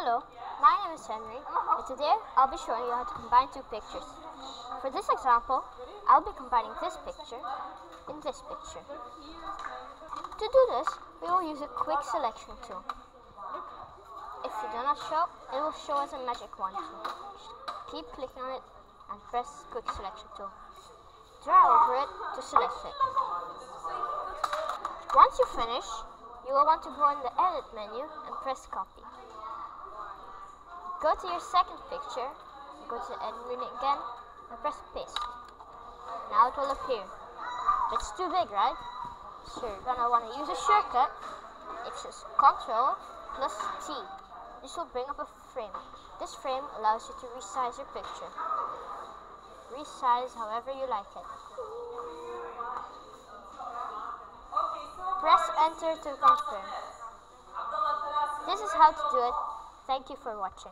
Hello, my name is Henry, and today I'll be showing you how to combine two pictures. For this example, I'll be combining this picture and this picture. To do this, we will use a quick selection tool. If you do not show, it will show as a magic wand tool. Keep clicking on it and press quick selection tool. Drag over it to select it. Once you finish, you will want to go in the edit menu and press copy. Go to your second picture, go to the edit menu again and press paste. Now it will appear. It's too big, right? So you're gonna want to use a shortcut. It's just Ctrl plus T. This will bring up a frame. This frame allows you to resize your picture. Resize however you like it. Press enter to confirm. This is how to do it. Thank you for watching.